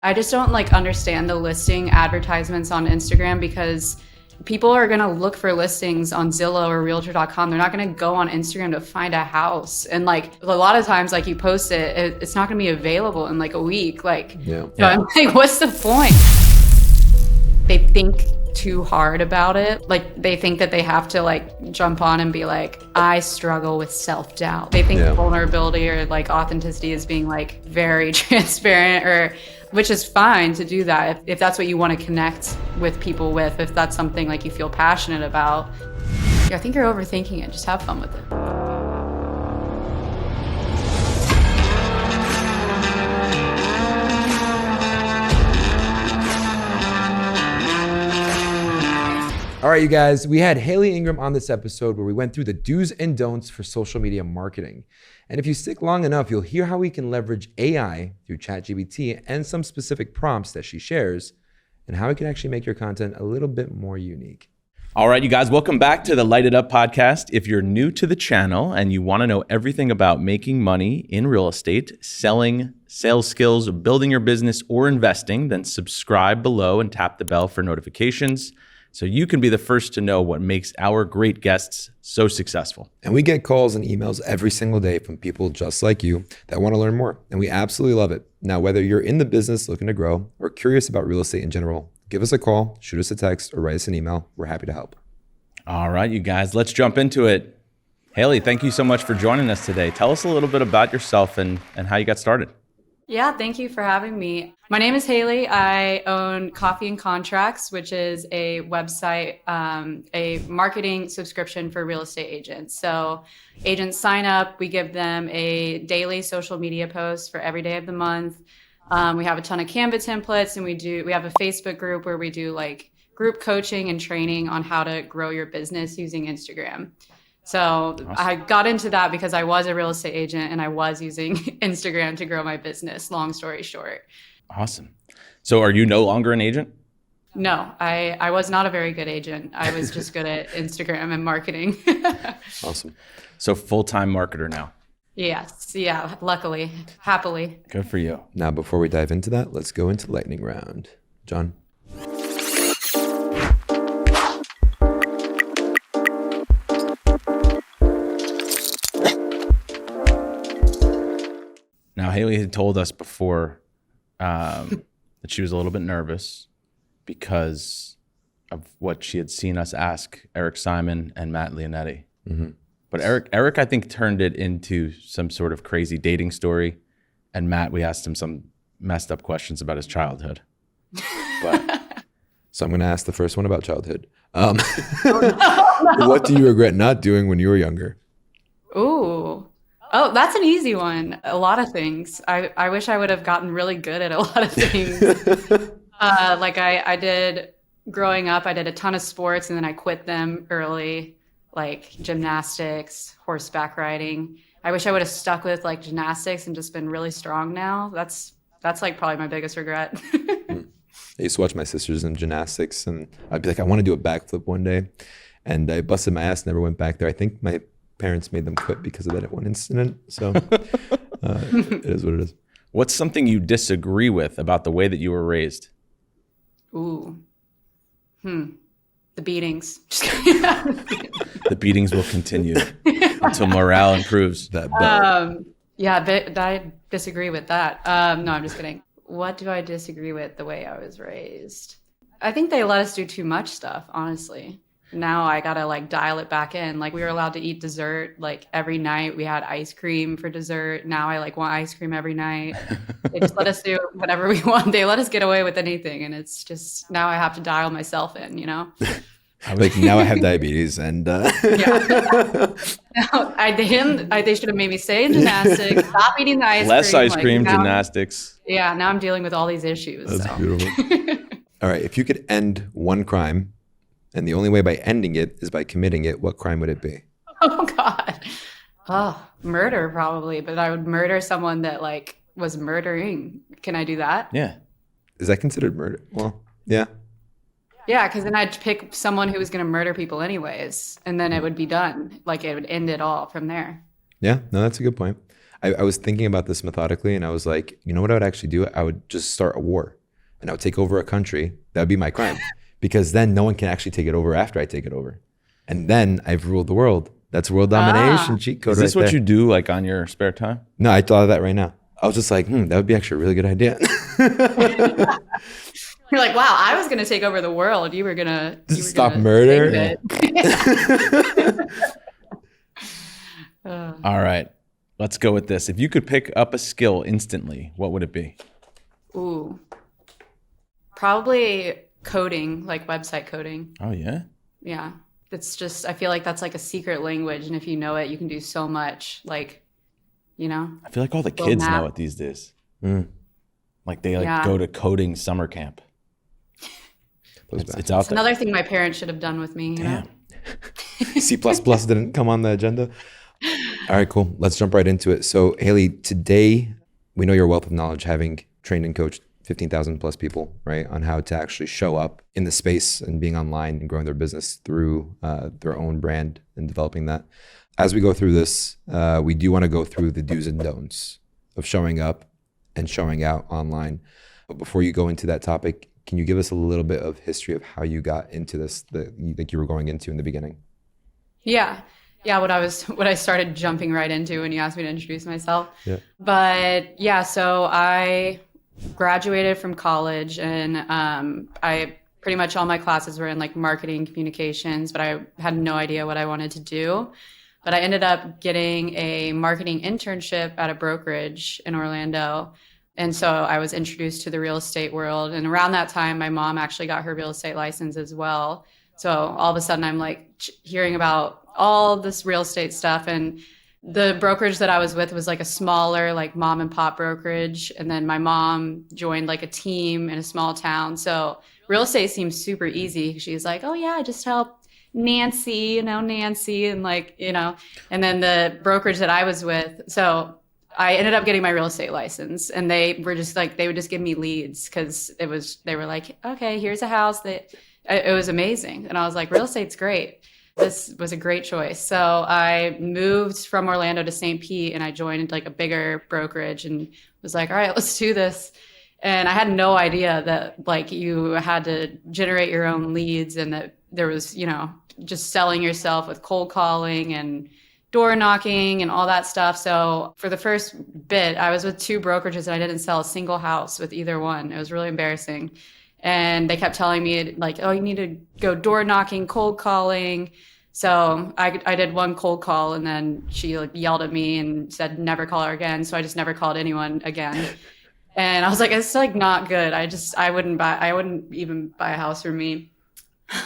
I just don't like understand the listing advertisements on Instagram because people are going to look for listings on Zillow or realtor.com. They're not going to go on Instagram to find a house. And like a lot of times, like you post it's not going to be available in like a week. Like, so I'm like, what's the point? They think too hard about it. Like they think that they have to like jump on and be like, I struggle with self-doubt. They think vulnerability or like authenticity is being like very transparent, or which is fine to do that if that's what you want to connect with people with, if that's something like you feel passionate about. Yeah, I think you're overthinking it. Just have fun with it. All right, you guys, we had Haley Ingram on this episode where we went through the do's and don'ts for social media marketing. And if you stick long enough, you'll hear how we can leverage AI through ChatGPT and some specific prompts that she shares, and how it can actually make your content a little bit more unique. All right, you guys, welcome back to the Light It Up podcast. If you're new to the channel and you want to know everything about making money in real estate, selling, sales skills, building your business, or investing, then subscribe below and tap the bell for notifications, so you can be the first to know what makes our great guests so successful. And we get calls and emails every single day from people just like you that want to learn more. And we absolutely love it. Now, whether you're in the business looking to grow or curious about real estate in general, give us a call, shoot us a text, or write us an email. We're happy to help. All right, you guys, let's jump into it. Haley, thank you so much for joining us today. Tell us a little bit about yourself and how you got started. Yeah, thank you for having me. My name is Haley. I own Coffee and Contracts, which is a website, a marketing subscription for real estate agents. So agents sign up, we give them a daily social media post for every day of the month. We have a ton of Canva templates, and we have a Facebook group where we do like group coaching and training on how to grow your business using Instagram. So awesome. I got into that because I was a real estate agent and I was using Instagram to grow my business, long story short. Awesome. So are you no longer an agent? No, I was not a very good agent. I was just good at Instagram and marketing. Awesome. So full-time marketer now. Yes. Yeah. Luckily, happily. Good for you. Now, before we dive into that, let's go into lightning round. John. Now, Haley had told us before that she was a little bit nervous because of what she had seen us ask Eric Simon and Matt Leonetti. Mm-hmm. But Eric, I think, turned it into some sort of crazy dating story. And Matt, we asked him some messed up questions about his childhood. But so I'm going to ask the first one about childhood. What do you regret not doing when you were younger? Ooh. Oh, that's an easy one. A lot of things. I wish I would have gotten really good at a lot of things. Like I did growing up, I did a ton of sports and then I quit them early, like gymnastics, horseback riding. I wish I would have stuck with like gymnastics and just been really strong now. That's like probably my biggest regret. I used to watch my sisters in gymnastics and I'd be like, I want to do a backflip one day. And I busted my ass, never went back there. I think my parents made them quit because of that one incident. So it is what it is. What's something you disagree with about the way that you were raised? Ooh. The beatings. The beatings will continue until morale improves. I disagree with that. No, I'm just kidding. What do I disagree with the way I was raised? I think they let us do too much stuff, honestly. Now I gotta like dial it back in. Like we were allowed to eat dessert like every night. We had ice cream for dessert. Now I like want ice cream every night. They just let us do whatever we want. They let us get away with anything, and it's just now I have to dial myself in. You know. Like now I have diabetes and yeah. No, they should have made me stay in gymnastics, stop eating the ice cream. Less ice cream, now, gymnastics. Yeah, now I'm dealing with all these issues. That's beautiful. All right, if you could end one crime, and the only way by ending it is by committing it, what crime would it be? Oh God. Oh, murder probably, but I would murder someone that like was murdering. Can I do that? Yeah. Is that considered murder? Well, yeah. Yeah, because then I'd pick someone who was going to murder people anyways, and then it would be done. Like it would end it all from there. Yeah, no, that's a good point. I was thinking about this methodically, and I was like, you know what I would actually do? I would just start a war, and I would take over a country. That would be my crime, because then no one can actually take it over after I take it over. And then I've ruled the world. That's world domination cheat code. Is this right what there. you do like on your spare time? No, I thought of that right now. I was just like, that would be actually a really good idea. You're like, wow, I was going to take over the world. You were going to stop murder. All right, let's go with this. If you could pick up a skill instantly, what would it be? Ooh, probably coding, like website coding. Oh, yeah? Yeah. It's just, I feel like that's like a secret language. And if you know it, you can do so much. Like, you know? I feel like all the kids know it these days. Like they go to coding summer camp. It's out there. Another thing my parents should have done with me. You know? C++ didn't come on the agenda. All right, cool. Let's jump right into it. So Haley, today we know your wealth of knowledge, having trained and coached 15,000 plus people, right, on how to actually show up in the space and being online and growing their business through their own brand and developing that. As we go through this, we do want to go through the do's and don'ts of showing up and showing out online. But before you go into that topic, can you give us a little bit of history of how you got into this that you think you were going into in the beginning? Yeah, what I started jumping right into when you asked me to introduce myself. Yeah. But yeah, so I graduated from college, and I pretty much all my classes were in like marketing communications, but I had no idea what I wanted to do. But I ended up getting a marketing internship at a brokerage in Orlando. And so I was introduced to the real estate world. And around that time, my mom actually got her real estate license as well. So all of a sudden I'm like hearing about all this real estate stuff. And the brokerage that I was with was like a smaller, like mom and pop brokerage. And then my mom joined like a team in a small town. So real estate seems super easy. She's like, oh yeah, I just help Nancy, and like, and then the brokerage that I was with. So I ended up getting my real estate license, and they were just like, they would just give me leads because they were like, okay, here's a house it was amazing. And I was like, real estate's great. This was a great choice. So I moved from Orlando to St. Pete, and I joined like a bigger brokerage and was like, all right, let's do this. And I had no idea that like you had to generate your own leads, and that there was, just selling yourself with cold calling and door knocking and all that stuff. So for the first bit, I was with two brokerages and I didn't sell a single house with either one. It was really embarrassing. And they kept telling me like, oh, you need to go door knocking, cold calling. So I did one cold call, and then she like yelled at me and said, never call her again. So I just never called anyone again. And I was like, it's like not good. I wouldn't even buy a house for me.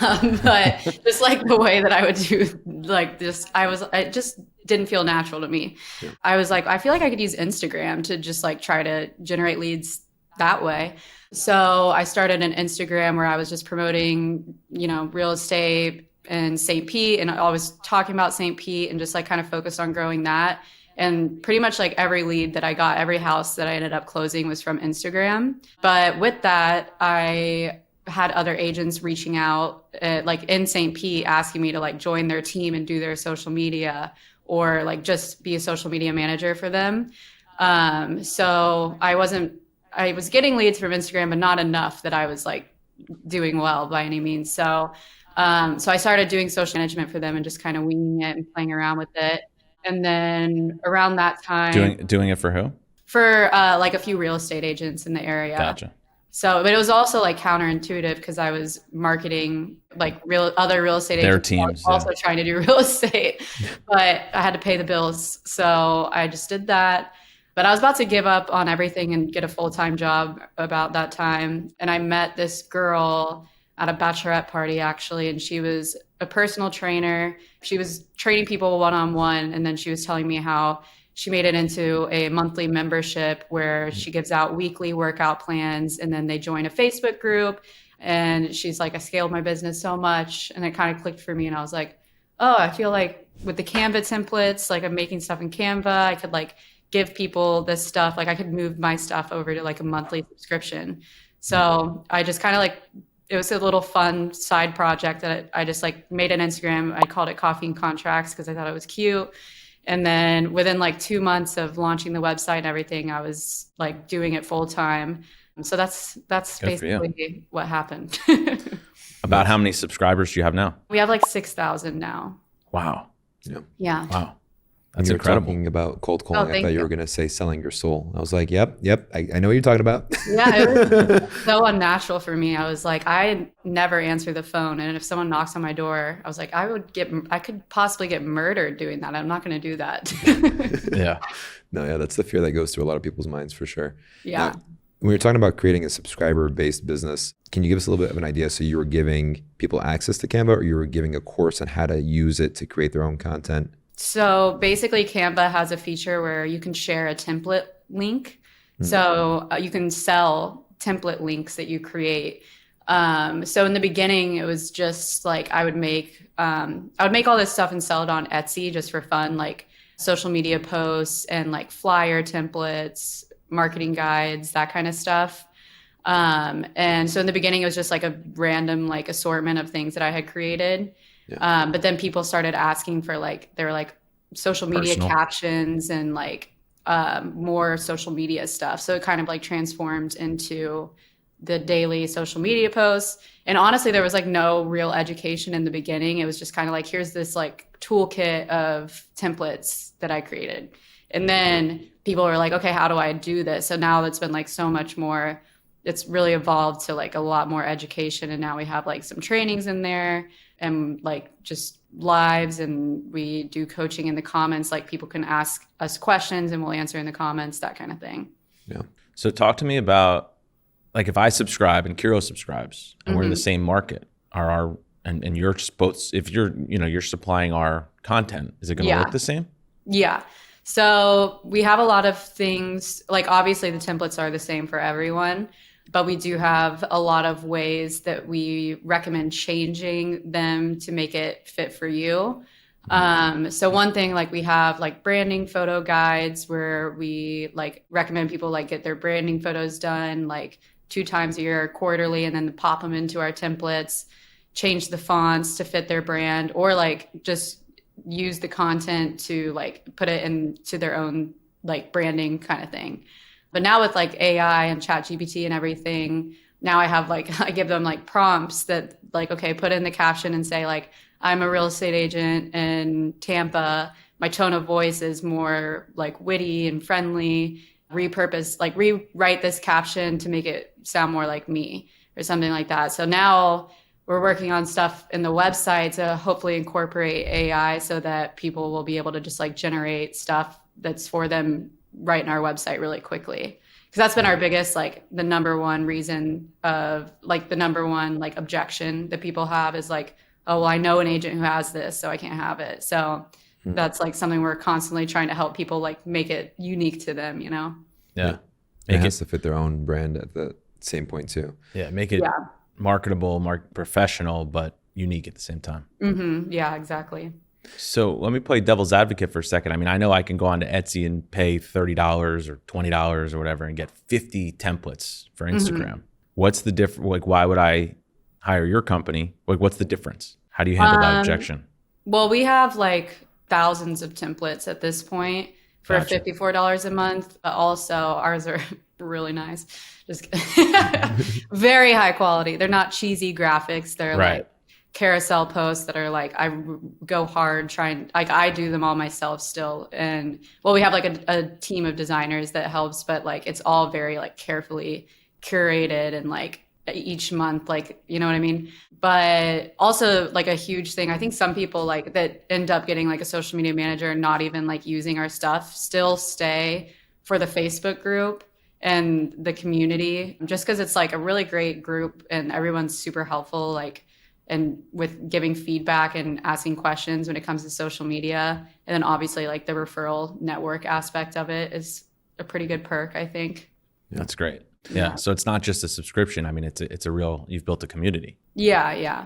But just like the way that I would do like this, it just didn't feel natural to me. Yeah. I was like, I feel like I could use Instagram to just like try to generate leads that way. So I started an Instagram where I was just promoting, real estate in St. Pete, and I was talking about St. Pete and just like kind of focused on growing that. And pretty much like every lead that I got, every house that I ended up closing was from Instagram. But with that, I had other agents reaching out like in St. Pete asking me to like join their team and do their social media, or like just be a social media manager for them. So I was getting leads from Instagram, but not enough that I was like doing well by any means. So I started doing social management for them and just kind of winging it and playing around with it. And then around that time, doing it for who? For like a few real estate agents in the area. Gotcha. So, but it was also like counterintuitive because I was marketing like other real estate agents. Their teams. Also trying to do real estate, but I had to pay the bills. So I just did that. But I was about to give up on everything and get a full-time job about that time. And I met this girl at a bachelorette party actually. And she was a personal trainer. She was training people one-on-one. And then she was telling me how she made it into a monthly membership where she gives out weekly workout plans, and then they join a Facebook group. And she's like, I scaled my business so much. And it kind of clicked for me. And I was like, oh, I feel like with the Canva templates, like I'm making stuff in Canva, I could like give people this stuff. Like I could move my stuff over to like a monthly subscription. So I just kind of like, it was a little fun side project that I just like made an Instagram. I called it Coffee and Contracts because I thought it was cute. And then within like 2 months of launching the website and everything, I was like doing it full time. So that's basically what happened. About how many subscribers do you have now? We have like 6,000 now. Wow. Yeah. Wow. That's incredible. Talking about cold calling, I thought you were going to say selling your soul. I was like, yep. I know what you're talking about. Yeah, it was so unnatural for me. I was like, I never answer the phone. And if someone knocks on my door, I was like, I could possibly get murdered doing that. I'm not going to do that. Yeah. No, yeah, that's the fear that goes through a lot of people's minds for sure. Yeah. Now, when you're talking about creating a subscriber-based business, can you give us a little bit of an idea? So you were giving people access to Canva, or you were giving a course on how to use it to create their own content? So basically, Canva has a feature where you can share a template link. So you can sell template links that you create. So in the beginning, it was just like I would make all this stuff and sell it on Etsy just for fun, like social media posts and like flyer templates, marketing guides, that kind of stuff. And so in the beginning, it was just like a random like assortment of things that I had created. Yeah. But then people started asking for like, they were like social media captions and like more social media stuff. So it kind of like transformed into the daily social media posts. And honestly, there was like no real education in the beginning. It was just kind of like, here's this like toolkit of templates that I created. And then people were like, okay, how do I do this? So now it's been like so much more, it's really evolved to like a lot more education. And now we have like some trainings in there and like just lives, and we do coaching in the comments. Like people can ask us questions and we'll answer in the comments, that kind of thing. Yeah. So talk to me about like if I subscribe and KIRO subscribes and we're in the same market, and you're supposed, if you're supplying our content, is it going to work the same? Yeah. So we have a lot of things, like obviously the templates are the same for everyone, but we do have a lot of ways that we recommend changing them to make it fit for you. So one thing, like we have like branding photo guides where we like recommend people like get their branding photos done like 2 times a year, quarterly, and then pop them into our templates, change the fonts to fit their brand, or like just use the content to like put it into their own like branding kind of thing. But now with like AI and ChatGPT and everything, now I have like, I give them like prompts that like, okay, put in the caption and say like, I'm a real estate agent in Tampa. My tone of voice is more like witty and friendly. Rewrite this caption to make it sound more like me or something like that. So now we're working on stuff in the website to hopefully incorporate AI so that people will be able to just like generate stuff that's for them right in our website really quickly. Because that's been our biggest, like the number one reason of like the number one like objection that people have is like, oh, well, I know an agent who has this, so I can't have it. So that's like something we're constantly trying to help people like make it unique to them, you know? Yeah. It has to fit their own brand at the same point too. Yeah. Make it marketable, professional, but unique at the same time. Yeah, exactly. So let me play devil's advocate for a second. I mean, I know I can go on to Etsy and pay $30 or $20 or whatever and get 50 templates for Instagram. What's the difference? Like, why would I hire your company? Like, what's the difference? How do you handle that objection? Well, we have like thousands of templates at this point for $54 a month. Also, ours are really nice. Just very high quality. They're not cheesy graphics. They're like carousel posts that are like, I go hard trying, like I do them all myself still. And well, we have like a team of designers that helps, but like, it's all very like carefully curated and like each month, like, you know what I mean? But also like a huge thing, I think some people like that end up getting like a social media manager and not even like using our stuff still stay for the Facebook group and the community, just because it's like a really great group and everyone's super helpful, like, and with giving feedback and asking questions when it comes to social media. And then obviously like the referral network aspect of it is a pretty good perk, I think. That's great. Yeah. So it's not just a subscription. I mean, it's a real, you've built a community. Yeah.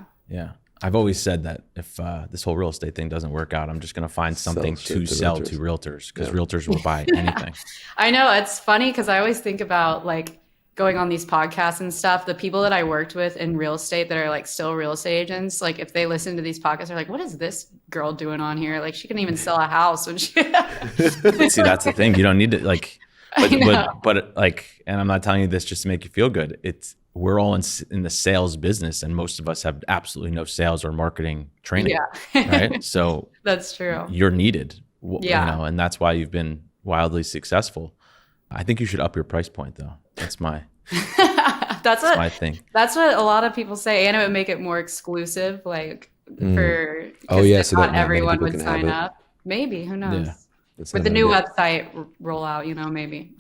I've always said that if this whole real estate thing doesn't work out, I'm just going to find something to sell to realtors because realtors will buy anything. I know. It's funny because I always think about like going on these podcasts and stuff, the people that I worked with in real estate that are like still real estate agents, like if they listen to these podcasts, they're like, what is this girl doing on here? Like she couldn't even sell a house when she See, that's the thing. You don't need to like, but like, and I'm not telling you this just to make you feel good. We're all in the sales business, and most of us have absolutely no sales or marketing training. Yeah. Right. So that's true. You're needed. Yeah. You know, and that's why you've been wildly successful. I think you should up your price point though. That's my my thing. That's what a lot of people say, and it would make it more exclusive, like for so not everyone would sign up. Maybe, who knows? Yeah. With the new website rollout, you know, maybe.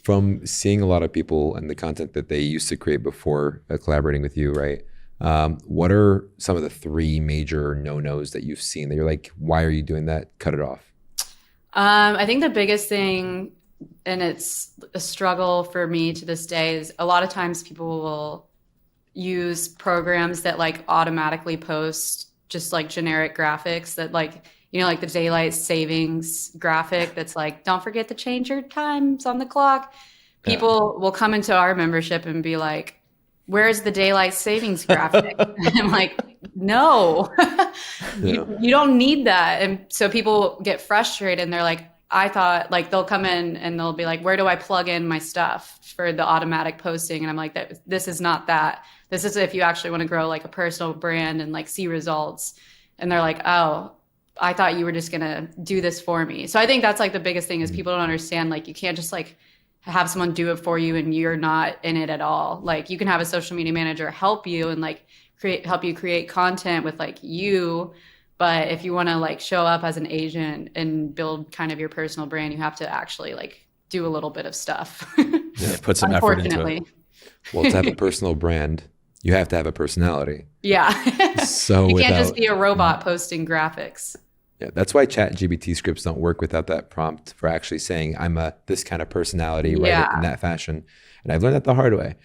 From seeing a lot of people and the content that they used to create before collaborating with you, right? What are some of the 3 major no-nos that you've seen that you're like, why are you doing that? Cut it off. I think the biggest thing, and it's a struggle for me to this day, is a lot of times people will use programs that like automatically post just like generic graphics that like, you know, like the daylight savings graphic that's like, don't forget to change your times on the clock. People will come into our membership and be like, where's the daylight savings graphic? And I'm like, no, you don't need that. And so people get frustrated and they're like, I thought, like they'll come in and they'll be like, where do I plug in my stuff for the automatic posting? And I'm like, this is not that. This is if you actually want to grow like a personal brand and like see results. And they're like, oh, I thought you were just going to do this for me. So I think that's like the biggest thing is people don't understand, like you can't just like have someone do it for you and you're not in it at all. Like you can have a social media manager help you and like help you create content with like you. But if you want to like show up as an agent and build kind of your personal brand, you have to actually like do a little bit of stuff. Put some effort into it. Well, to have a personal brand, you have to have a personality. Yeah. So you can't just be a robot posting graphics. Yeah, that's why ChatGPT scripts don't work without that prompt for actually saying I'm this kind of personality, right, in that fashion. And I've learned that the hard way.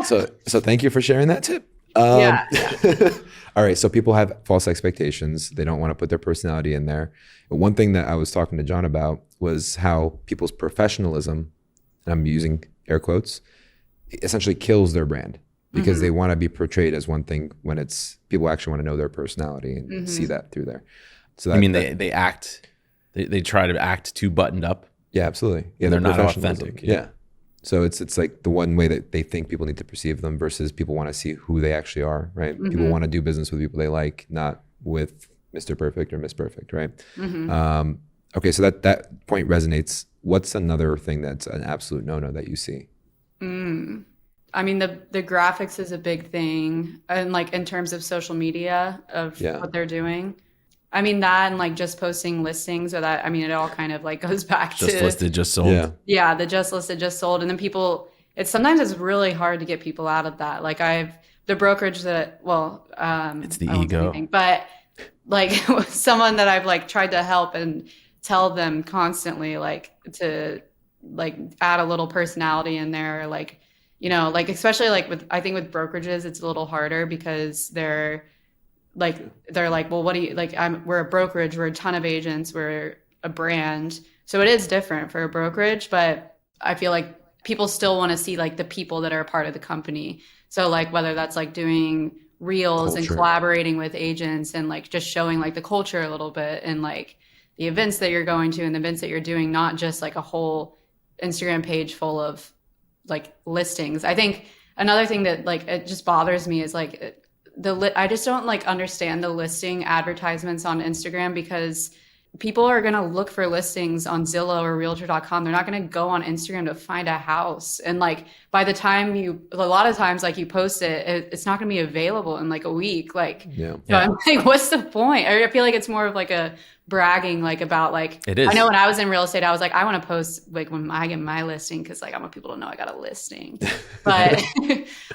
So thank you for sharing that tip. All right, so people have false expectations. They don't want to put their personality in there. But one thing that I was talking to John about was how people's professionalism, and I'm using air quotes, essentially kills their brand because they want to be portrayed as one thing when it's people actually want to know their personality and see that through there. So that, they try to act too buttoned up. Yeah, absolutely. Yeah, they're not authentic. Yeah. So it's like the one way that they think people need to perceive them versus people want to see who they actually are, right? People want to do business with people they like, not with Mr. Perfect or Miss Perfect, right? Okay, so that point resonates. What's another thing that's an absolute no-no that you see? I mean, the graphics is a big thing, and like in terms of social media of what they're doing. I mean, that and like just posting listings or that, I mean, it all kind of like goes back to just listed, just sold. Yeah, the just listed, just sold. And then people, sometimes it's really hard to get people out of that. Like the brokerage that, it's the ego. But like someone that I've like tried to help and tell them constantly, like to like add a little personality in there. Like, you know, like especially like I think with brokerages, it's a little harder because they're like, well, what do you like? We're a brokerage. We're a ton of agents. We're a brand. So it is different for a brokerage, but I feel like people still want to see like the people that are a part of the company. So like whether that's like doing reels and collaborating with agents and like just showing like the culture a little bit and like the events that you're going to and the events that you're doing, not just like a whole Instagram page full of like listings. I think another thing that like it just bothers me is like I just don't like understand the listing advertisements on Instagram because people are going to look for listings on Zillow or realtor.com. They're not going to go on Instagram to find a house. And like by the time a lot of times like you post it's not going to be available in like a week. Like, so I'm like, what's the point? I feel like it's more of like a bragging, like about like, it is. I know when I was in real estate, I was like, I want to post like when I get my listing because like I want people to know I got a listing. But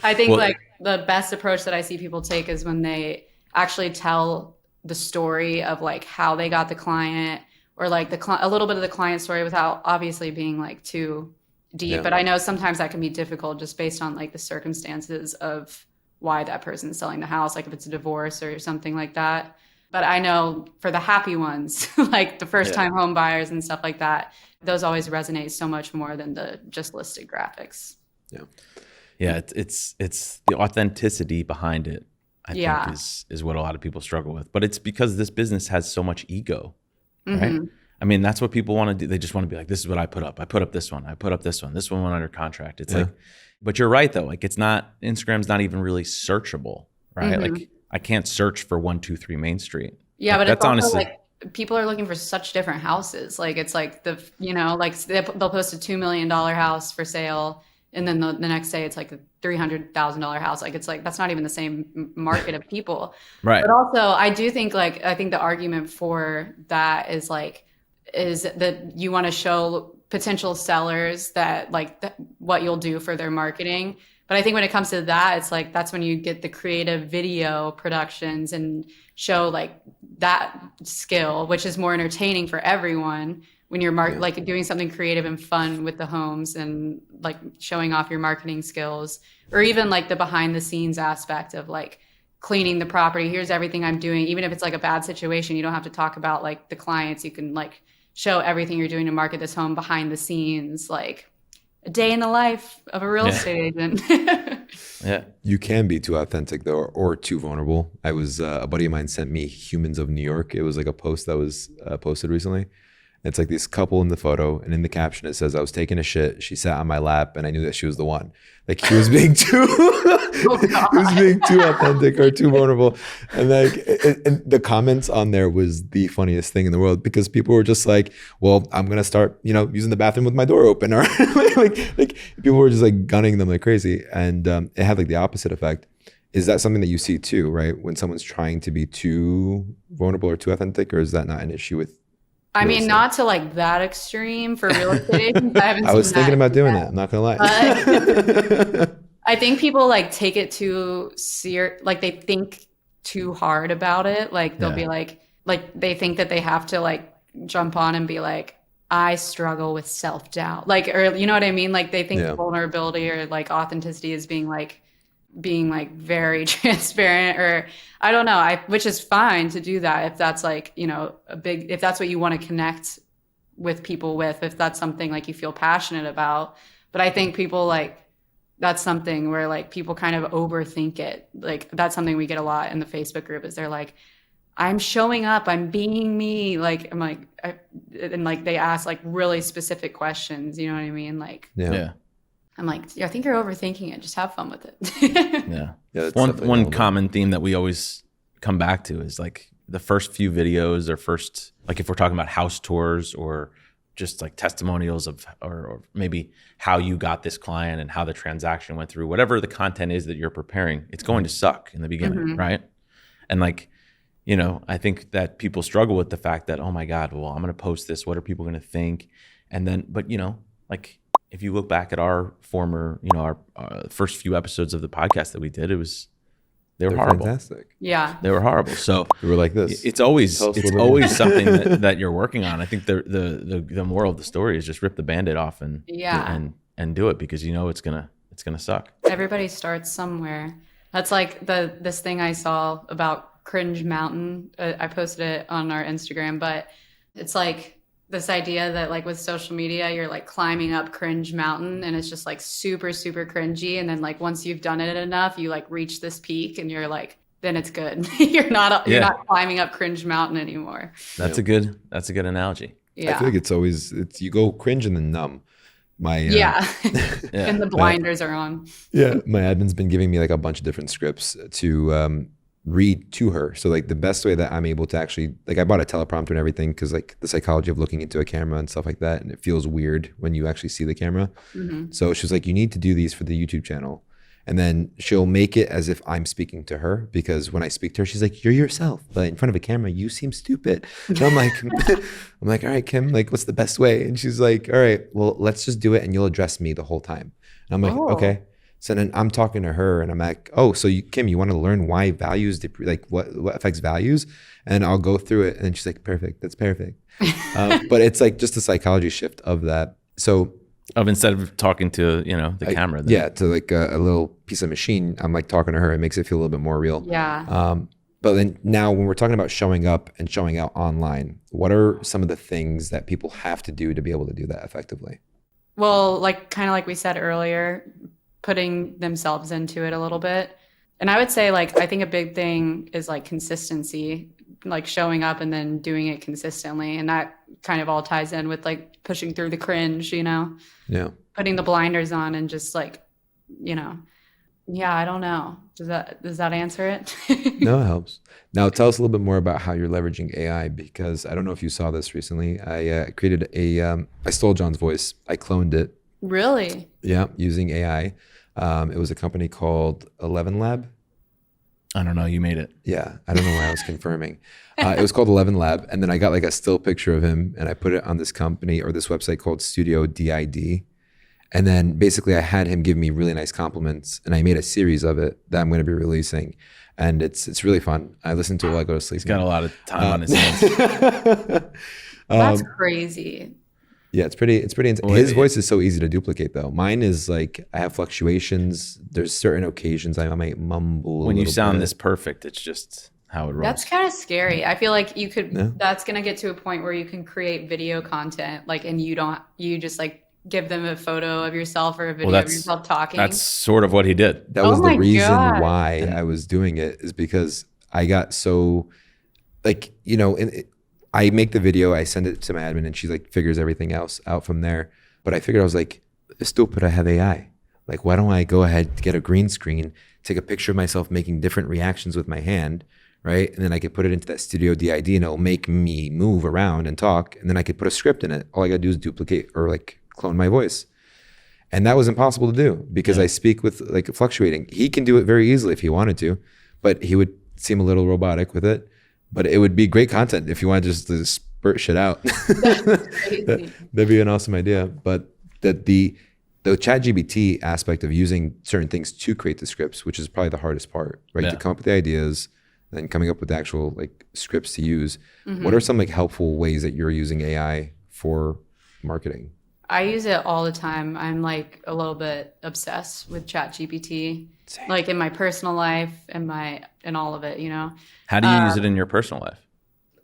I think like the best approach that I see people take is when they actually tell the story of like how they got the client or like a little bit of the client story without obviously being like too deep. But I know sometimes that can be difficult just based on like the circumstances of why that person's selling the house, like if it's a divorce or something like that. But I know for the happy ones, like the first time home buyers and stuff like that, those always resonate so much more than the just listed graphics. Yeah, it's the authenticity behind it, I think is what a lot of people struggle with. But it's because this business has so much ego, right? I mean, that's what people want to do. They just want to be like, this is what I put up. I put up this one. I put up this one. This one went under contract. It's like, but you're right though. Like Instagram's not even really searchable, right? Like I can't search for 123 Main Street. Yeah, like, but it's also like people are looking for such different houses. Like it's like like they'll post a $2 million house for sale, and then the next day it's like a $300,000 house. Like it's like that's not even the same market of people. Right. But also I do think I think the argument for that is that you want to show potential sellers that what you'll do for their marketing. But I think when it comes to that, it's like that's when you get the creative video productions and show like that skill, which is more entertaining for everyone when you're like doing something creative and fun with the homes and like showing off your marketing skills, or even like the behind the scenes aspect of like cleaning the property. Here's everything I'm doing. Even if it's like a bad situation, you don't have to talk about like the clients. You can like show everything you're doing to market this home behind the scenes, like a day in the life of a real estate agent. Yeah. You can be too authentic though, or too vulnerable. I was, a buddy of mine sent me Humans of New York. It was like a post that was posted recently. It's like this couple in the photo, and in the caption it says, "I was taking a shit. She sat on my lap, and I knew that she was the one." Like he was being too, he was being too authentic or too vulnerable, and like, and the comments on there was the funniest thing in the world because people were just like, "Well, I'm gonna start, using the bathroom with my door open," or like people were just like gunning them like crazy, and it had like the opposite effect. Is that something that you see too, right? When someone's trying to be too vulnerable or too authentic, or is that not an issue with? I mean, not to like that extreme for real estate agents. I was thinking about doing that. I'm not gonna lie. I think people like take it too serious. Like they think too hard about it. Like they'll be like they think that they have to like jump on and be like, I struggle with self-doubt. Like, or you know what I mean? Like they think vulnerability or like authenticity is being like very transparent, or I don't know, which is fine to do that if that's like, if that's what you want to connect with people with, if that's something like you feel passionate about. But I think people like, that's something where like people kind of overthink it. Like that's something we get a lot in the Facebook group is they're like, I'm showing up, I'm being me. Like, I'm like, and like they ask like really specific questions, you know what I mean? Like, I'm like, I think you're overthinking it. Just have fun with it. One common theme that we always come back to is like the first few videos or first, like if we're talking about house tours or just like testimonials of, or maybe how you got this client and how the transaction went through, whatever the content is that you're preparing, it's going to suck in the beginning, right? And like, I think that people struggle with the fact that, oh my God, well, I'm going to post this. What are people going to think? And then, but like, if you look back at our former, our first few episodes of the podcast that we did, they were horrible. Fantastic. Yeah, they were horrible. So we were like this. It's always something that you're working on. I think the moral of the story is just rip the Band-Aid off and do it because it's gonna suck. Everybody starts somewhere. That's like this thing I saw about Cringe Mountain. I posted it on our Instagram, but it's like this idea that like with social media, you're like climbing up Cringe Mountain and it's just like super, super cringy. And then like once you've done it enough, you like reach this peak and you're like, then it's good. You're not climbing up Cringe Mountain anymore. That's a good analogy. Yeah. I feel like you go cringe and then numb. And the blinders are on. Yeah. My admin's been giving me like a bunch of different scripts to read to her. So like the best way that I'm able to actually, like I bought a teleprompter and everything because like the psychology of looking into a camera and stuff like that, and it feels weird when you actually see the camera. So she's like, you need to do these for the YouTube channel. And then she'll make it as if I'm speaking to her, because when I speak to her, she's like, you're yourself, but in front of a camera, you seem stupid. And I'm like, all right, Kim, like what's the best way? And she's like, all right, well, let's just do it and you'll address me the whole time. And I'm like, okay. So then I'm talking to her and I'm like, oh, so Kim, you want to learn why values, like what affects values? And I'll go through it. And she's like, perfect. That's perfect. But it's like just a psychology shift of that. So instead of talking to, the camera. Yeah. To like a little piece of machine, I'm like talking to her. It makes it feel a little bit more real. Yeah. But then now when we're talking about showing up and showing out online, what are some of the things that people have to do to be able to do that effectively? Well, like kind of like we said earlier, putting themselves into it a little bit. And I would say like I think a big thing is like consistency, like showing up and then doing it consistently. And that kind of all ties in with like pushing through the cringe, you know? Yeah. Putting the blinders on and just like, you know, yeah, I don't know. Does that answer it? No, it helps. Now tell us a little bit more about how you're leveraging AI, because I don't know if you saw this recently. I created I stole John's voice. I cloned it. Really? Yeah, using AI. It was a company called 11 Lab. I don't know. You made it. Yeah, I don't know why I was confirming. It was called 11 Lab, and then I got like a still picture of him, and I put it on this company or this website called Studio DID. And then basically I had him give me really nice compliments, and I made a series of it that I'm going to be releasing. And it's really fun. I listen to it while I go to sleep. He's got a lot of time on his hands. That's crazy. Yeah, it's pretty intense. His voice is so easy to duplicate though. Mine is like, I have fluctuations. There's certain occasions I might mumble. When you sound this perfect, it's just how it rolls. That's kind of scary. I feel like that's going to get to a point where you can create video content, like, and you just like give them a photo of yourself or a video of yourself talking. That's sort of what he did. That was the reason why I was doing it, is because I got so like, you know, I make the video, I send it to my admin, and she like figures everything else out from there. But I figured, I was like, stupid, I have AI. Like, why don't I go ahead, get a green screen, take a picture of myself making different reactions with my hand, right? And then I could put it into that Studio DID and it'll make me move around and talk. And then I could put a script in it. All I gotta do is duplicate or like clone my voice. And that was impossible to do because I speak with like fluctuating. He can do it very easily if he wanted to, but he would seem a little robotic with it. But it would be great content if you wanted just to spurt shit out. That'd be an awesome idea. But the ChatGPT aspect of using certain things to create the scripts, which is probably the hardest part, right? To come up with the ideas, then coming up with the actual like scripts to use. Mm-hmm. What are some like helpful ways that you're using AI for marketing? I use it all the time. I'm like a little bit obsessed with ChatGPT, like in my personal life and all of it, you know. How do you use it in your personal life?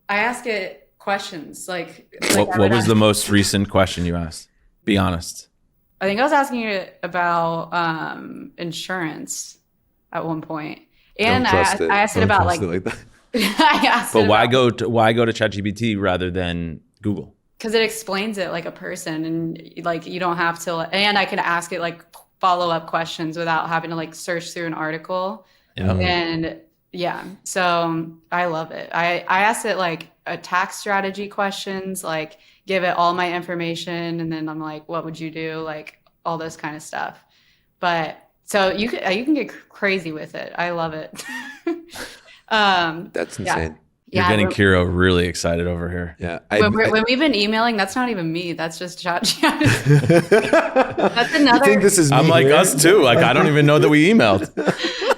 I ask it questions. Like what was the most recent question you asked? Be honest. I think I was asking it about insurance at one point, and I asked it about like that. I asked but why go to ChatGPT rather than Google? Because it explains it like a person, and like you don't have to, and I can ask it like follow-up questions without having to like search through an article. And so I love it. I asked it like a tax strategy questions, like give it all my information, and then I'm like, what would you do? Like all this kind of stuff. But so you can get crazy with it. I love it. That's insane. You're getting KIRO really excited over here. Yeah. When we've been emailing, that's not even me. That's just ChatGPT. That's another. You think this is me? I'm like us too. Like I don't even know that we emailed.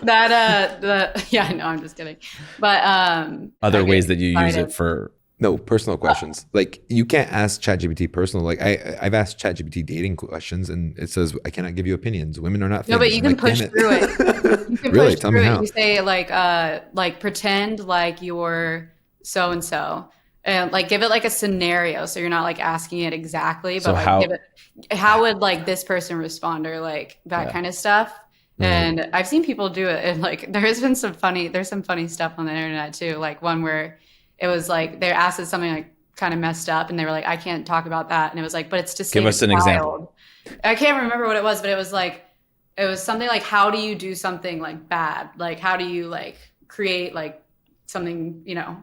I know. I'm just kidding. But other ways that you use it for. No, personal questions. Like you can't ask ChatGPT personal. Like I've asked ChatGPT dating questions, and it says I cannot give you opinions. Women are not things. No, but you can push through it. You can really? push Tell through me it. how. You say like pretend like you're so and so, and like give it like a scenario. So you're not like asking it exactly, but so like give it how would like this person respond or like that kind of stuff. And I've seen people do it, and like there's some funny stuff on the internet too. Like one where it was like they asked us something like kind of messed up, and they were like, I can't talk about that. And it was like, but it's to save Give us an example. I can't remember what it was, but it was something like, how do you do something like bad? Like, how do you like create like something, you know,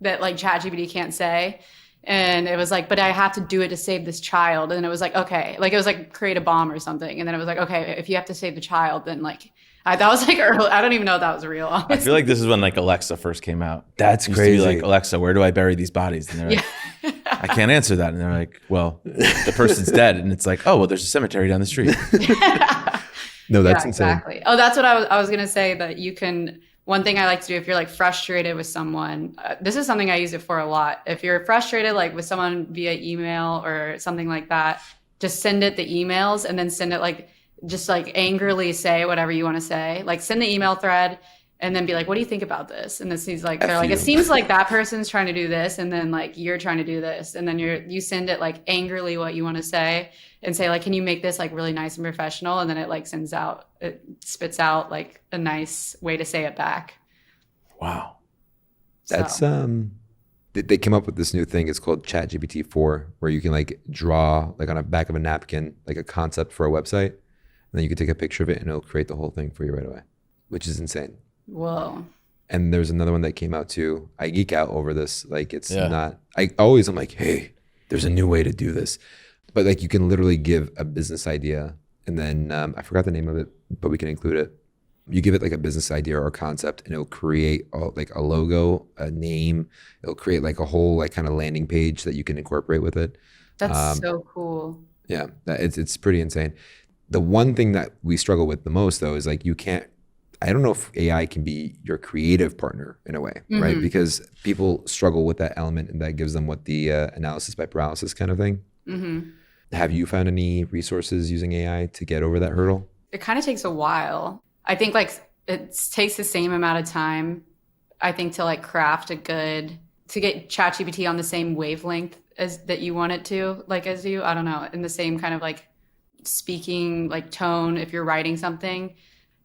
that like ChatGPT can't say? And it was like, but I have to do it to save this child. And it was like, okay, like it was like create a bomb or something. And then it was like, okay, if you have to save the child, then like, that was like early. I don't even know if that was real. Honestly. I feel like this is when like Alexa first came out. That's used crazy. To be like, Alexa, where do I bury these bodies? And they're like, I can't answer that. And they're like, well, the person's dead. And it's like, oh, well, there's a cemetery down the street. No, that's insane. Exactly. Oh, that's what I was going to say, that you can, one thing I like to do if you're like frustrated with someone, this is something I use it for a lot. If you're frustrated like with someone via email or something like that, just send it the emails and then send it like, just like angrily say whatever you want to say. Like send the email thread and then be like, what do you think about this? And this he's like, they're like, it seems like that person's trying to do this, and then like you're trying to do this, and then you send it like angrily what you want to say, and say like, can you make this like really nice and professional? And then it like spits out like a nice way to say it back. Wow. That's they came up with this new thing. It's called ChatGPT 4, where you can like draw like on a back of a napkin like a concept for a website, and then you can take a picture of it and it'll create the whole thing for you right away, which is insane. Whoa. And there's another one that came out too. I geek out over this. Like it's not, I'm like, hey, there's a new way to do this. But like you can literally give a business idea, and then I forgot the name of it, but we can include it. You give it like a business idea or a concept, and it'll create like a logo, a name. It'll create like a whole like kind of landing page that you can incorporate with it. That's so cool. Yeah, it's pretty insane. The one thing that we struggle with the most though is like I don't know if AI can be your creative partner in a way, right? Because people struggle with that element, and that gives them the analysis by paralysis kind of thing. Have you found any resources using AI to get over that hurdle? It kind of takes a while. I think like it takes the same amount of time, I think, to like craft to get ChatGPT on the same wavelength as that you want it to, like as you, I don't know, in the same kind of like speaking like tone. If you're writing something,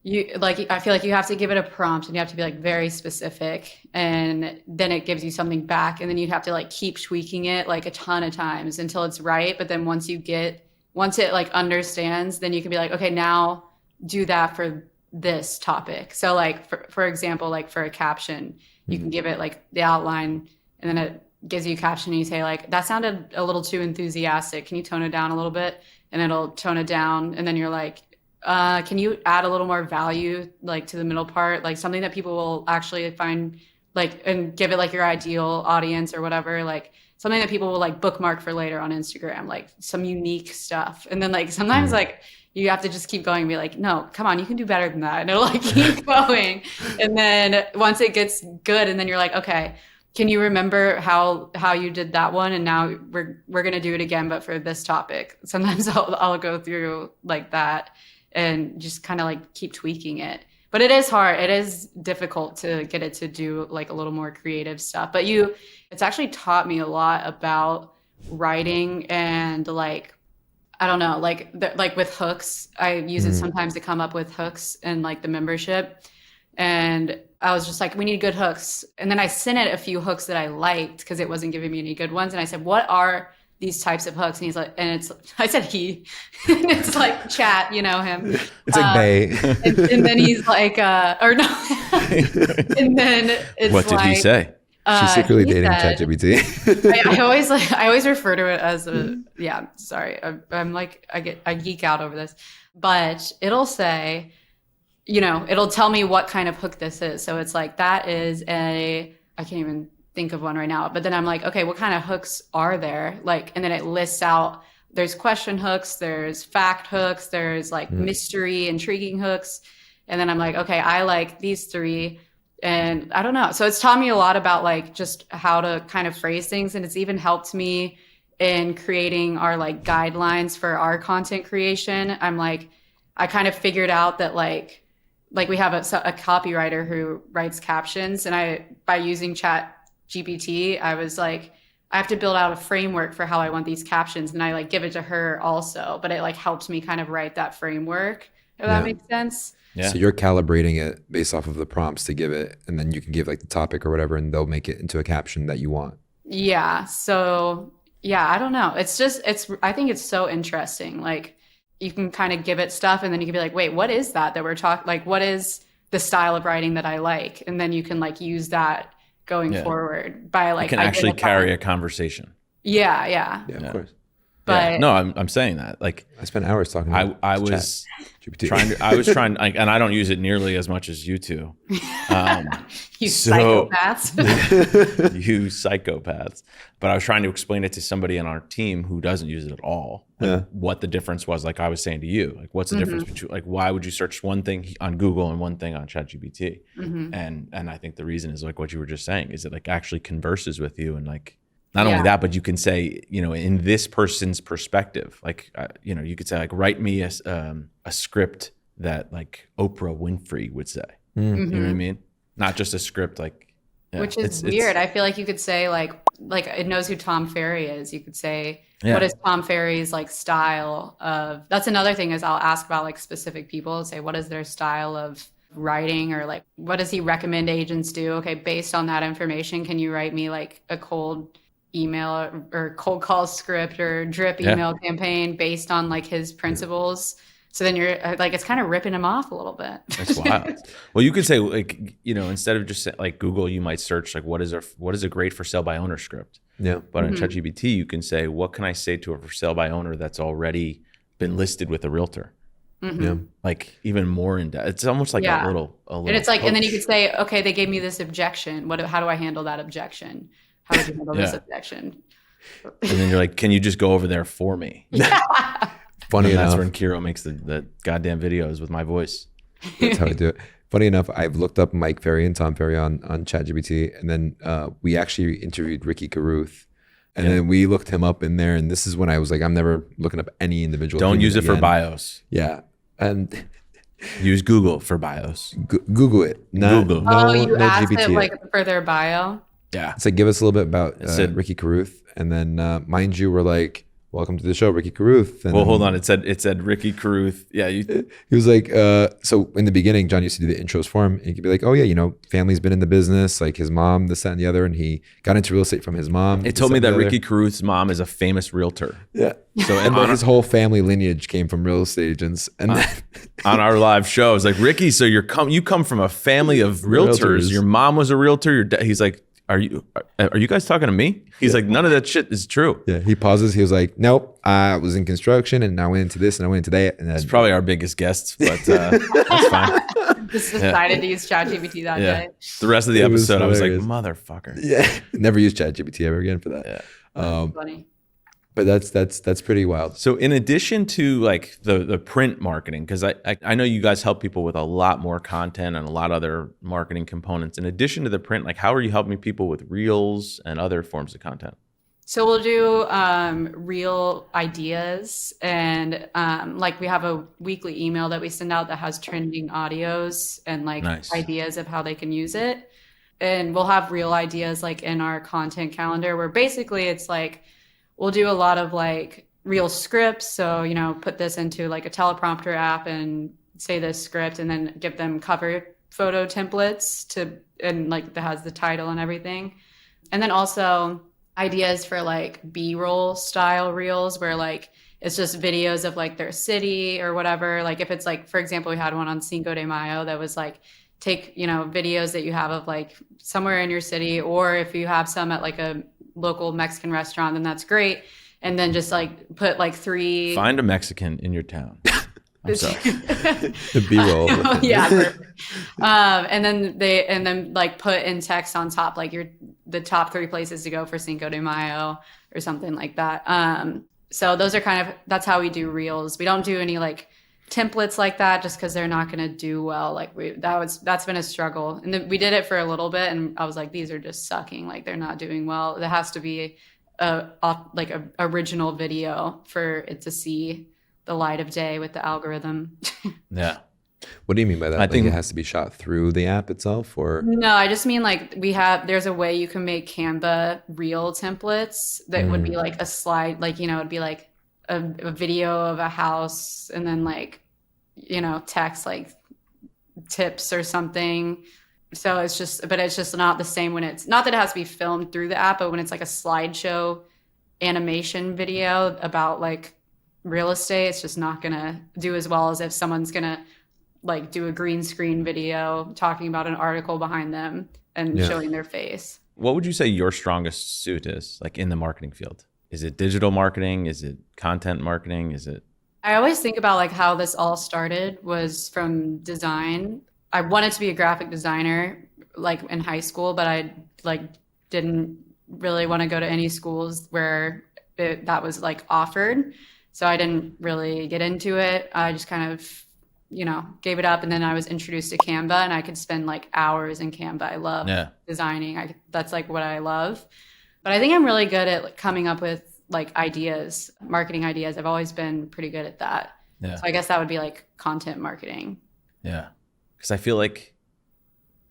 I feel like you have to give it a prompt, and you have to be like very specific, and then it gives you something back, and then you have to like keep tweaking it like a ton of times until it's right. But then once it like understands, then you can be like, okay, now do that for this topic. So like for example, like for a caption, you can give it like the outline, and then it gives you a caption, and you say like, that sounded a little too enthusiastic, can you tone it down a little bit? And it'll tone it down, and then you're like, can you add a little more value like to the middle part, like something that people will actually find, like, and give it like your ideal audience or whatever, like something that people will like bookmark for later on Instagram, like some unique stuff. And then like sometimes like you have to just keep going and be like, no, come on, you can do better than that. And it'll like keep going. And then once it gets good, and then you're like, okay, can you remember how you did that one? And now we're going to do it again, but for this topic. Sometimes I'll go through like that and just kind of like keep tweaking it. But it is hard. It is difficult to get it to do like a little more creative stuff. But it's actually taught me a lot about writing, and like, I don't know, like with hooks, I use it sometimes to come up with hooks and like the membership. And I was just like, we need good hooks. And then I sent it a few hooks that I liked because it wasn't giving me any good ones. And I said, what are these types of hooks? And he's like, I said he, and it's like chat, you know him. It's like Bay. and then he's like, or no. And then it's what did he say? She's secretly dating ChatGPT. I always refer to it as sorry. I'm like, I geek out over this, but it'll say, it'll tell me what kind of hook this is. So it's like, that is I can't even think of one right now, but then I'm like, okay, what kind of hooks are there? Like, and then it lists out, there's question hooks, there's fact hooks, there's like mystery, intriguing hooks. And then I'm like, okay, I like these three. And I don't know. So it's taught me a lot about like just how to kind of phrase things. And it's even helped me in creating our like guidelines for our content creation. I'm like, I kind of figured out that like we have a copywriter who writes captions, and by using ChatGPT, I was like, I have to build out a framework for how I want these captions. And I like give it to her also, but it like helped me kind of write that framework, if that makes sense. Yeah. So you're calibrating it based off of the prompts to give it, and then you can give like the topic or whatever, and they'll make it into a caption that you want. Yeah. So yeah, I don't know. I think it's so interesting. Like you can kind of give it stuff, and then you can be like, wait, what is that we're talking, like, what is the style of writing that I like? And then you can like use that going forward by like, you can actually carry a conversation. Yeah. Yeah, of course. But no, I'm saying that. Like I spent hours talking. I was trying, and I don't use it nearly as much as you two. You psychopaths. You psychopaths. But I was trying to explain it to somebody on our team who doesn't use it at all. Like what the difference was. Like I was saying to you, like what's the difference between, like, why would you search one thing on Google and one thing on ChatGPT? And I think the reason is like what you were just saying, is it like actually converses with you, and like, not only that, but you can say, in this person's perspective, like, you could say like, write me a script that like Oprah Winfrey would say. You know what I mean? Not just a script, like, yeah, Which is weird. I feel like you could say like it knows who Tom Ferry is. You could say, what is Tom Ferry's like style of, that's another thing is I'll ask about like specific people, say, what is their style of writing, or like, what does he recommend agents do? Okay, based on that information, can you write me like a cold email or cold call script or drip email campaign based on like his principles? So then you're like, it's kind of ripping him off a little bit. That's wild. Well, you could say like, you know, instead of just like Google, you might search like, what is a great for sale by owner script? Yeah. But on ChatGPT, you can say, what can I say to a for sale by owner that's already been listed with a realtor? Yeah. Like even more in depth. It's almost like a little. And it's like, and then you could say, okay, they gave me this objection. How do I handle that objection? How would you handle this objection? And then you're like, can you just go over there for me? Funny enough, that's when KIRO makes the goddamn videos with my voice. That's how I do it. Funny enough, I've looked up Mike Ferry and Tom Ferry on ChatGPT, and then we actually interviewed Ricky Carruth, and then we looked him up in there. And this is when I was like, I'm never looking up any individual. Don't use it for bios. Yeah, and use Google for bios. Google it. Google. You asked GPT it like for their bio. Yeah. It's like, give us a little bit about Ricky Carruth, and then mind you, we're like, welcome to the show, Ricky Carruth. And well, hold on. It said Ricky Carruth. Yeah. He was like, so in the beginning, John used to do the intros for him. And he could be like, oh yeah, you know, family's been in the business, like his mom, this, that, and the other. And he got into real estate from his mom. It told me that Ricky Carruth's mom is a famous realtor. Yeah. So and his whole family lineage came from real estate agents. And then on our live show, it's like, Ricky, so you come from a family of realtors. Your mom was a realtor. Your dad, he's like, Are you guys talking to me? He's like, none of that shit is true. Yeah, he pauses. He was like, nope, I was in construction and I went into this and I went into that. And it's probably our biggest guest, but that's fine. Just decided to use ChatGPT that day. The rest of the episode, I was like, motherfucker. Yeah, never use ChatGPT ever again for that. Yeah, that's funny. But that's pretty wild. So in addition to like the print marketing, because I know you guys help people with a lot more content and a lot of other marketing components. In addition to the print, like how are you helping people with reels and other forms of content? So we'll do reel ideas, and like we have a weekly email that we send out that has trending audios and like ideas of how they can use it. And we'll have reel ideas like in our content calendar, where basically it's like, we'll do a lot of like real scripts. So, you know, put this into like a teleprompter app and say this script, and then give them cover photo templates and like that has the title and everything. And then also ideas for like B-roll style reels, where like it's just videos of like their city or whatever. Like if it's like, for example, we had one on Cinco de Mayo that was like, take, you know, videos that you have of like somewhere in your city, or if you have some at like a local Mexican restaurant, then that's great. And then just like put like 3. Find a Mexican in your town. I'm sorry. The B-roll. Yeah. And then like put in text on top, like the top 3 places to go for Cinco de Mayo or something like that. So those are that's how we do reels. We don't do any like templates like that, just because they're not going to do well. Like that's been a struggle, and we did it for a little bit, and I was like, these are just sucking. Like they're not doing well. There has to be a original video for it to see the light of day with the algorithm. Yeah. What do you mean by that? I think it has to be shot through the app itself, or no? I just mean like there's a way you can make Canva reel templates that would be like a slide, like, you know, it'd be like a video of a house, and then like, you know, text like tips or something. So it's just not the same when it's not that it has to be filmed through the app, but when it's like a slideshow animation video about like real estate, it's just not gonna do as well as if someone's gonna like do a green screen video talking about an article behind them and showing their face. What would you say your strongest suit is, like in the marketing field? Is it digital marketing? Is it content marketing? Is it? I always think about like how this all started was from design. I wanted to be a graphic designer like in high school, but I like didn't really want to go to any schools where that was like offered. So I didn't really get into it. I just kind of, you know, gave it up. And then I was introduced to Canva, and I could spend like hours in Canva. I love designing. That's like what I love. But I think I'm really good at like coming up with like ideas, marketing ideas. I've always been pretty good at that. Yeah. So I guess that would be like content marketing. Yeah. Because I feel like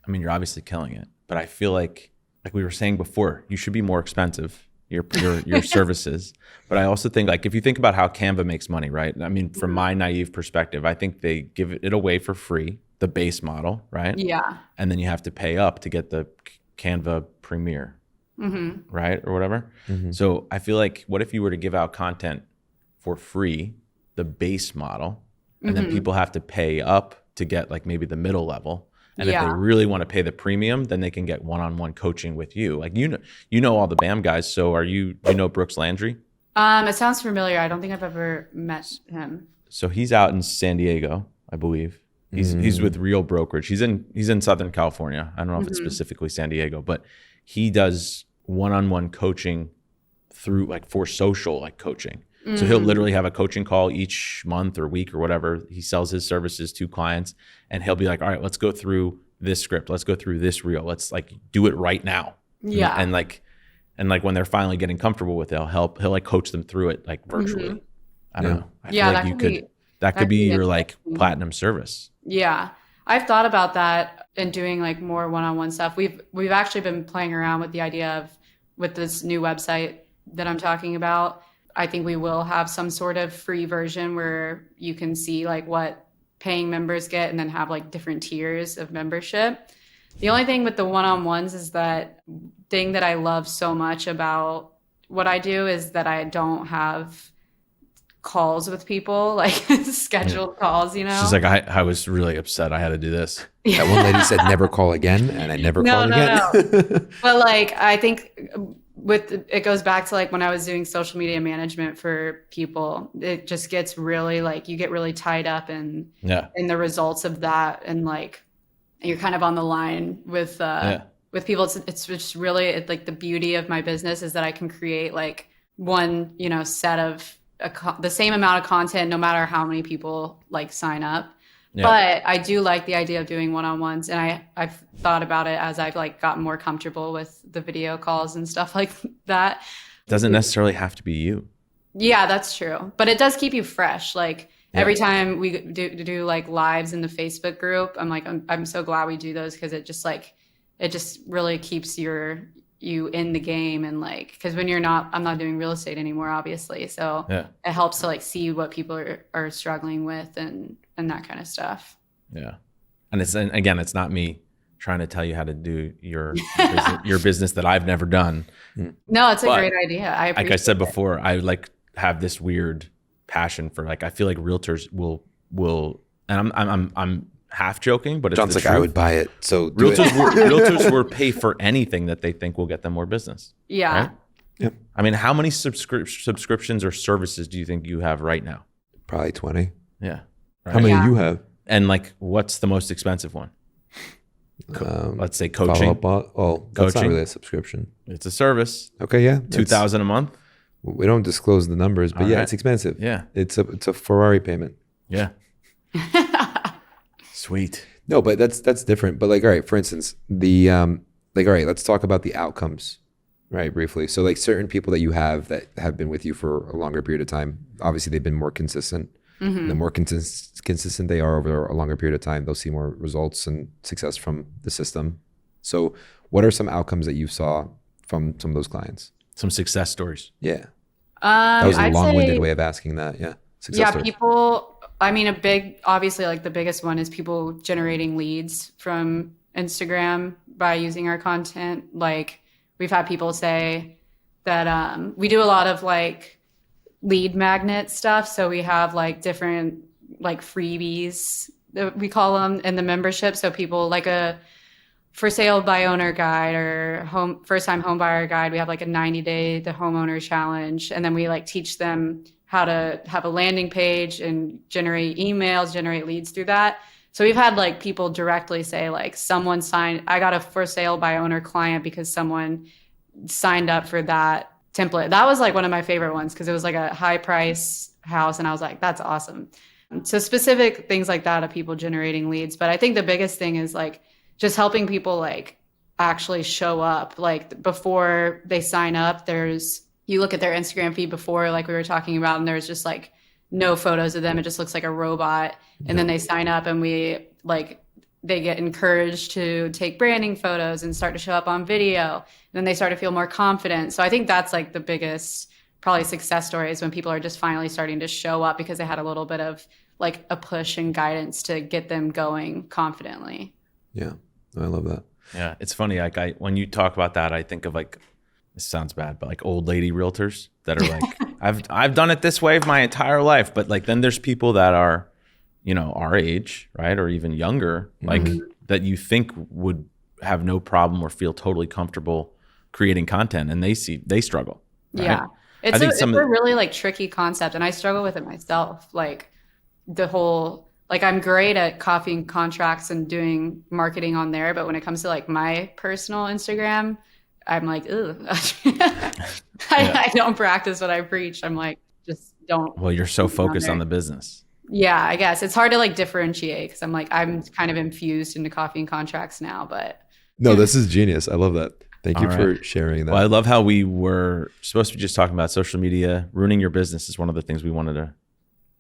I mean, you're obviously killing it, but I feel like we were saying before, you should be more expensive, your services. But I also think, like, if you think about how Canva makes money, right? I mean, from my naive perspective, I think they give it away for free, the base model, right? Yeah. And then you have to pay up to get the Canva Premiere, right? Or whatever. So I feel like, what if you were to give out content for free, the base model, and then people have to pay up to get like maybe the middle level? And if they really want to pay the premium, then they can get one-on-one coaching with you. Like, you know all the BAM guys. So do you know Brooks Landry? It sounds familiar. I don't think I've ever met him. So he's out in San Diego, I believe. He's with Real Brokerage. He's in Southern California. I don't know if it's specifically San Diego, but he does one-on-one coaching through, like, for social, like, coaching. So he'll literally have a coaching call each month or week or whatever. He sells his services to clients, and he'll be like, all right, let's go through this script. Let's go through this reel. Let's, like, do it right now. Yeah. And when they're finally getting comfortable with it, he'll like coach them through it, like, virtually. I don't know. I feel like that could be your, like, platinum service. Yeah. I've thought about that and doing, like, more one-on-one stuff. We've actually been playing around with the idea with this new website that I'm talking about. I think we will have some sort of free version where you can see, like, what paying members get, and then have, like, different tiers of membership. The only thing with the one-on-ones is that thing that I love so much about what I do is that I don't have calls with people, like scheduled calls, you know? She's like, I was really upset I had to do this. That one lady said never call again, and I never called again. No. But, like, I think it goes back to, like, when I was doing social media management for people, it just gets really, like, you get really tied up in the results of that, and, like, you're kind of on the line with people. It's just really, like, the beauty of my business is that I can create, like, one, you know, set of the same amount of content no matter how many people, like, sign up. Yeah. But I do like the idea of doing one-on-ones, and I've thought about it as I've, like, gotten more comfortable with the video calls and stuff like that. Doesn't necessarily have to be you. Yeah, that's true. But it does keep you fresh. Like, every time we do like lives in the Facebook group, I'm like, I'm so glad we do those, because it just really keeps you in the game. And, like, because when I'm not doing real estate anymore, obviously. So it helps to, like, see what people are struggling with and that kind of stuff. Yeah. And it's not me trying to tell you how to do your business that I've never done. No, it's a great idea. Like I said before, I, like, have this weird passion for, like, I feel like realtors will, and I'm half joking, but it's John's like, truth. I would buy it. So realtors will pay for anything that they think will get them more business. Yeah. Right? Yep. I mean, how many subscriptions or services do you think you have right now? Probably 20. Yeah. Right? How many do you have? And, like, what's the most expensive one? Let's say coaching. That's coaching. not really a subscription. It's a service. Okay, yeah. $2,000 a month. We don't disclose the numbers, but it's expensive. Yeah. It's a Ferrari payment. Yeah. Sweet. No, but that's different. But, like, all right, for instance, all right, let's talk about the outcomes, right, briefly. So, like, certain people that you have that have been with you for a longer period of time, obviously they've been more consistent. The more consistent they are over a longer period of time, they'll see more results and success from the system. So what are some outcomes that you saw from some of those clients? Some success stories. Yeah. That was a I'd long-winded say, way of asking that. Yeah. Success stories. People, I mean, obviously, like, the biggest one is people generating leads from Instagram by using our content. Like, we've had people say that we do a lot of, like, lead magnet stuff. So we have, like, different, like, freebies that we call them in the membership. So people, like, a for sale by owner guide or first time home buyer guide, we have, like, a 90-day the homeowner challenge. And then we, like, teach them how to have a landing page and generate emails, generate leads through that. So we've had, like, people directly say, like, I got a for sale by owner client because someone signed up for that template. That was, like, one of my favorite ones, because it was, like, a high price house, and I was like, that's awesome. So specific things like that of people generating leads. But I think the biggest thing is, like, just helping people, like, actually show up. Like, before they sign up, you look at their Instagram feed before, like we were talking about, and there's just, like, no photos of them. It just looks like a robot. And then they sign up, and we, like, they get encouraged to take branding photos and start to show up on video. And then they start to feel more confident. So I think that's like the biggest probably success story, is when people are just finally starting to show up because they had a little bit of like a push and guidance to get them going confidently. Yeah, I love that. Yeah, it's funny. Like when you talk about that, I think of like, this sounds bad, but like old lady realtors that are like, I've done it this way my entire life. But like, then there's people that are, you know, our age, right? Or even younger, like that you think would have no problem or feel totally comfortable creating content, and they struggle. Right? Yeah. It's a really like tricky concept, and I struggle with it myself. Like the whole, like I'm great at coffee and contracts and doing marketing on there, but when it comes to like my personal Instagram, I'm like, ugh. I don't practice what I preach. I'm like, just don't. Well, you're so focused on the business. Yeah, I guess it's hard to like differentiate, because I'm kind of infused into coffee and contracts now, but. No, this is genius. I love that. Thank you for sharing that. Well, I love how we were supposed to be just talking about social media. Ruining your business is one of the things we wanted to,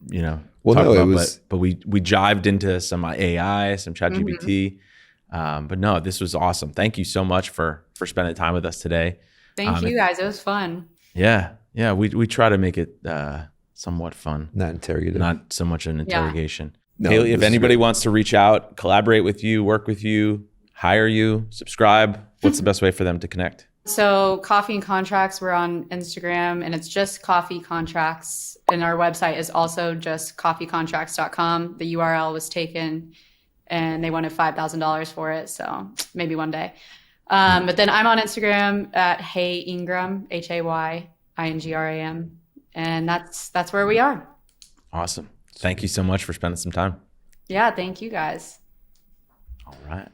you know, talk about. But we jived into some AI, some ChatGPT. But no, this was awesome. Thank you so much for spending time with us today. Thank you guys. It was fun. Yeah. Yeah. We try to make it somewhat fun. Not interrogative. Not so much an interrogation. No, Haley, if anybody wants to reach out, collaborate with you, work with you, hire you, subscribe, what's the best way for them to connect? So Coffee and Contracts, we're on Instagram, and it's just Coffee Contracts. And our website is also just coffeecontracts.com. The URL was taken and they wanted $5,000 for it. So maybe one day. But then I'm on Instagram at Hey Ingram, HAYINGRAM. And that's where we are. Awesome. Thank you so much for spending some time. Yeah, thank you guys. All right.